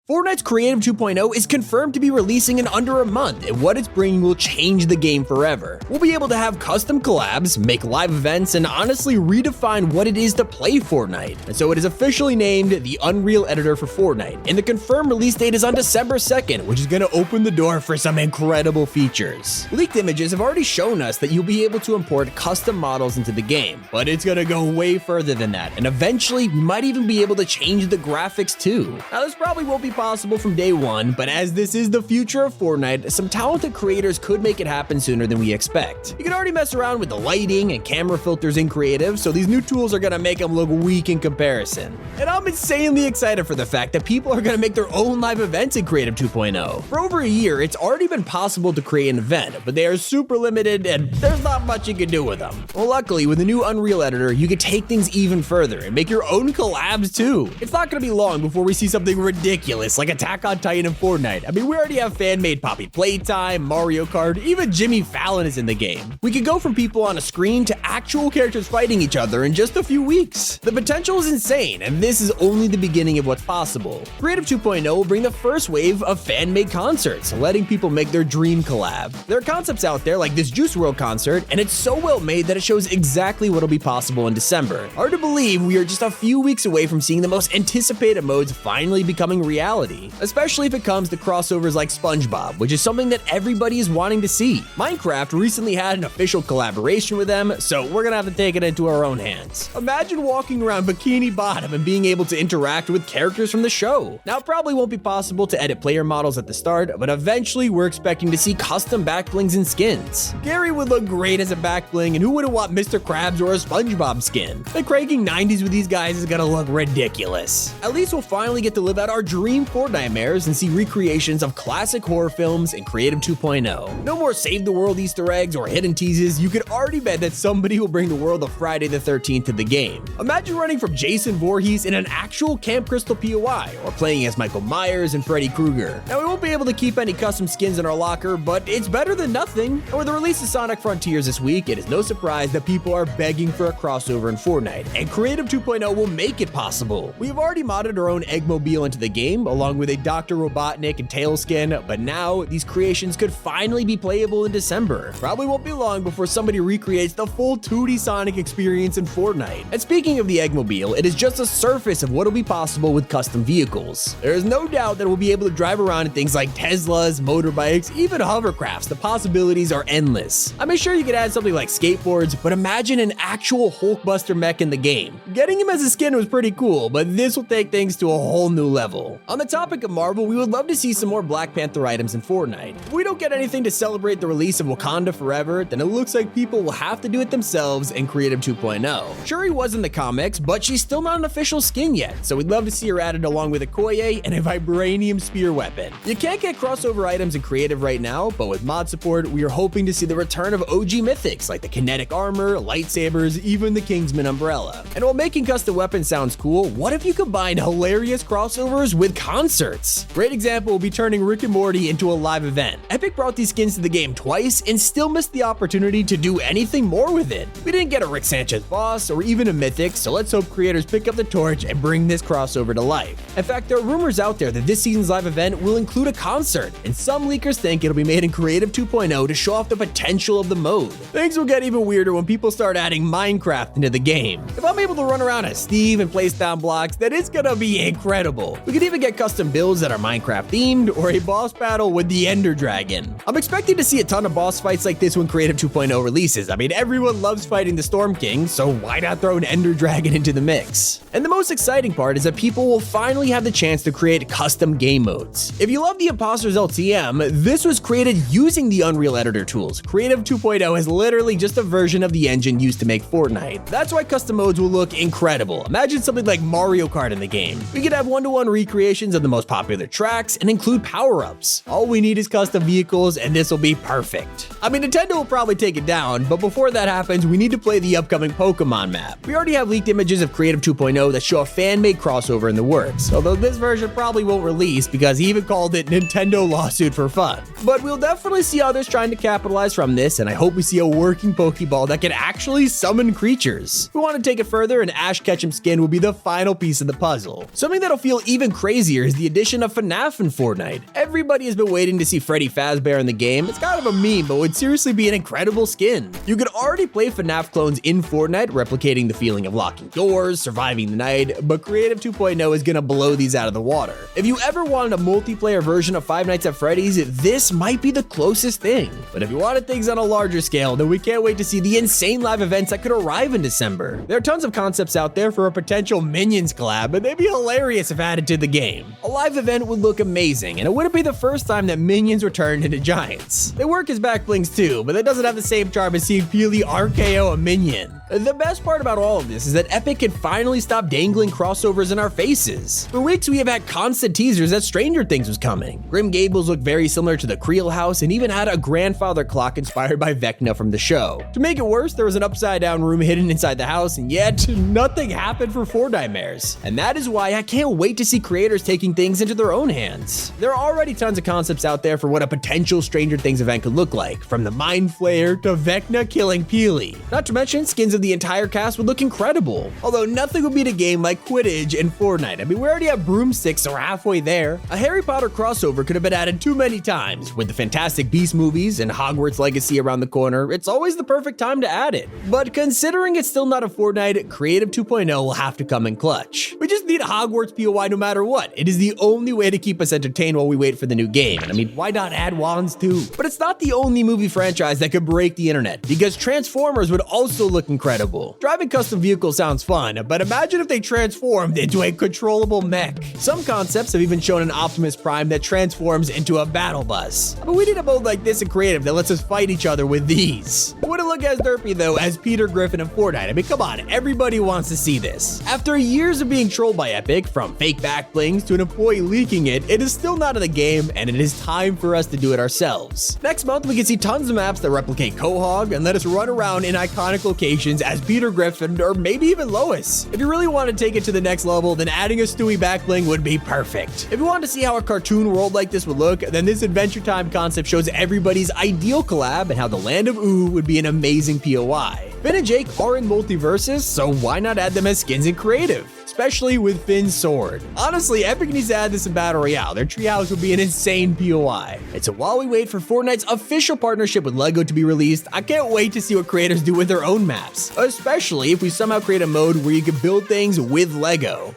Fortnite's Creative 2.0 is confirmed to be releasing in under a month, and what it's bringing will change the game forever. We'll be able to have custom collabs, make live events, and honestly redefine what it is to play Fortnite. And so it is officially named the Unreal Editor for Fortnite, and the confirmed release date is on December 2nd, which is going to open the door for some incredible features. Leaked images have already shown us that you'll be able to import custom models into the game, but it's going to go way further than that, and eventually we might even be able to change the graphics too. Now this probably won't be possible from day one, but as this is the future of Fortnite, some talented creators could make it happen sooner than we expect. You can already mess around with the lighting and camera filters in Creative, so these new tools are gonna make them look weak in comparison. And I'm insanely excited for the fact that people are gonna make their own live events in Creative 2.0. For over a year, it's already been possible to create an event, but they are super limited and there's not much you can do with them. Well, luckily, with the new Unreal Editor, you can take things even further and make your own collabs too. It's not gonna be long before we see something ridiculous like Attack on Titan and Fortnite. I mean, we already have fan-made Poppy Playtime, Mario Kart, even Jimmy Fallon is in the game. We could go from people on a screen to actual characters fighting each other in just a few weeks. The potential is insane, and this is only the beginning of what's possible. Creative 2.0 will bring the first wave of fan-made concerts, letting people make their dream collab. There are concepts out there like this Juice WRLD concert, and it's so well made that it shows exactly what'll be possible in December. Hard to believe we are just a few weeks away from seeing the most anticipated modes finally becoming reality, especially if it comes to crossovers like SpongeBob, which is something that everybody is wanting to see. Minecraft recently had an official collaboration with them, so we're gonna have to take it into our own hands. Imagine walking around Bikini Bottom and being able to interact with characters from the show. Now, it probably won't be possible to edit player models at the start, but eventually we're expecting to see custom backblings and skins. Gary would look great as a backbling, and who wouldn't want Mr. Krabs or a SpongeBob skin? The cranking 90s with these guys is gonna look ridiculous. At least we'll finally get to live out our dream Fortnitemares and see recreations of classic horror films in Creative 2.0. No more Save the World Easter eggs or hidden teases. You could already bet that somebody will bring the world of Friday the 13th to the game. Imagine running from Jason Voorhees in an actual Camp Crystal POI, or playing as Michael Myers and Freddy Krueger. Now, we won't be able to keep any custom skins in our locker, but it's better than nothing. And with the release of Sonic Frontiers this week, it is no surprise that people are begging for a crossover in Fortnite, and Creative 2.0 will make it possible. We have already modded our own Eggmobile into the game, along with a Dr. Robotnik and Tailskin, but now these creations could finally be playable in December. Probably won't be long before somebody recreates the full 2D Sonic experience in Fortnite. And speaking of the Eggmobile, it is just a surface of what will be possible with custom vehicles. There is no doubt that we'll be able to drive around in things like Teslas, motorbikes, even hovercrafts. The possibilities are endless. I'm sure you could add something like skateboards, but imagine an actual Hulkbuster mech in the game. Getting him as a skin was pretty cool, but this will take things to a whole new level. On the topic of Marvel, we would love to see some more Black Panther items in Fortnite. If we don't get anything to celebrate the release of Wakanda Forever, then it looks like people will have to do it themselves in Creative 2.0. Shuri was in the comics, but she's still not an official skin yet, so we'd love to see her added along with Okoye and a vibranium spear weapon. You can't get crossover items in Creative right now, but with mod support, we are hoping to see the return of OG mythics like the kinetic armor, lightsabers, even the Kingsman umbrella. And while making custom weapons sounds cool, what if you combine hilarious crossovers with concerts? Great example will be turning Rick and Morty into a live event. Epic brought these skins to the game twice and still missed the opportunity to do anything more with it. We didn't get a Rick Sanchez boss or even a mythic, so let's hope creators pick up the torch and bring this crossover to life. In fact, there are rumors out there that this season's live event will include a concert, and some leakers think it'll be made in Creative 2.0 to show off the potential of the mode. Things will get even weirder when people start adding Minecraft into the game. If I'm able to run around as Steve and place down blocks, then it's gonna be incredible. We could even get custom builds that are Minecraft themed, or a boss battle with the Ender Dragon. I'm expecting to see a ton of boss fights like this when Creative 2.0 releases. I mean, everyone loves fighting the Storm King, so why not throw an Ender Dragon into the mix? And the most exciting part is that people will finally have the chance to create custom game modes. If you love the Imposters LTM, this was created using the Unreal Editor tools. Creative 2.0 is literally just a version of the engine used to make Fortnite. That's why custom modes will look incredible. Imagine something like Mario Kart in the game. We could have one-to-one recreations of the most popular tracks and include power-ups. All we need is custom vehicles, and this will be perfect. I mean, Nintendo will probably take it down, but before that happens, we need to play the upcoming Pokemon map. We already have leaked images of Creative 2.0 that show a fan-made crossover in the works, although this version probably won't release because he even called it Nintendo lawsuit for fun. But we'll definitely see others trying to capitalize from this, and I hope we see a working Pokeball that can actually summon creatures. If we want to take it further, an Ash Ketchum skin will be the final piece of the puzzle. Something that'll feel even crazier year is the addition of FNAF in Fortnite. Everybody has been waiting to see Freddy Fazbear in the game. It's kind of a meme, but would seriously be an incredible skin. You could already play FNAF clones in Fortnite, replicating the feeling of locking doors, surviving the night, but Creative 2.0 is gonna blow these out of the water. If you ever wanted a multiplayer version of Five Nights at Freddy's, this might be the closest thing. But if you wanted things on a larger scale, then we can't wait to see the insane live events that could arrive in December. There are tons of concepts out there for a potential Minions collab, but they'd be hilarious if added to the game. A live event would look amazing, and it wouldn't be the first time that Minions returned into Giants. They work as back blings too, but that doesn't have the same charm as seeing Peely RKO a Minion. The best part about all of this is that Epic can finally stop dangling crossovers in our faces. For weeks we have had constant teasers that Stranger Things was coming. Grim Gables looked very similar to the Creel house and even had a grandfather clock inspired by Vecna from the show. To make it worse, there was an upside down room hidden inside the house, and yet nothing happened for Fortnitemares. And that is why I can't wait to see creators taking things into their own hands. There are already tons of concepts out there for what a potential Stranger Things event could look like, from the Mind Flayer to Vecna killing Peely. Not to mention, skins of the entire cast would look incredible. Although nothing would beat a game like Quidditch in Fortnite. I mean, we already have broomsticks, so we're halfway there. A Harry Potter crossover could have been added too many times. With the Fantastic Beasts movies and Hogwarts Legacy around the corner, it's always the perfect time to add it. But considering it's still not a Fortnite, Creative 2.0 will have to come in clutch. We just need a Hogwarts POI no matter what. It is the only way to keep us entertained while we wait for the new game. And I mean, why not add wands too? But it's not the only movie franchise that could break the internet, because Transformers would also look incredible. Driving custom vehicles sounds fun, but imagine if they transformed into a controllable mech. Some concepts have even shown an Optimus Prime that transforms into a battle bus. But we need a mode like this in Creative that lets us fight each other with these. It wouldn't look as derpy though as Peter Griffin in Fortnite. I mean, come on, everybody wants to see this. After years of being trolled by Epic, from fake back blings to an employee leaking it, it is still not in the game, and it is time for us to do it ourselves. Next month, we can see tons of maps that replicate Quahog and let us run around in iconic locations as Peter Griffin, or maybe even Lois. If you really want to take it to the next level, then adding a Stewie back bling would be perfect. If you want to see how a cartoon world like this would look, then this Adventure Time concept shows everybody's ideal collab and how the Land of Ooh would be an amazing POI. Finn and Jake are in multiverses, so why not add them as skins in Creative? Especially with Finn's sword. Honestly, Epic needs to add this in Battle Royale. Their treehouse would be an insane POI. And so while we wait for Fortnite's official partnership with LEGO to be released, I can't wait to see what creators do with their own maps, especially if we somehow create a mode where you can build things with LEGO.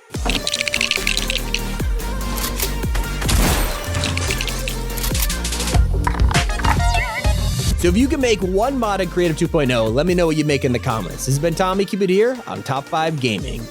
So if you can make one mod in Creative 2.0, let me know what you make in the comments. This has been Tommy. Keep it here on Top 5 Gaming.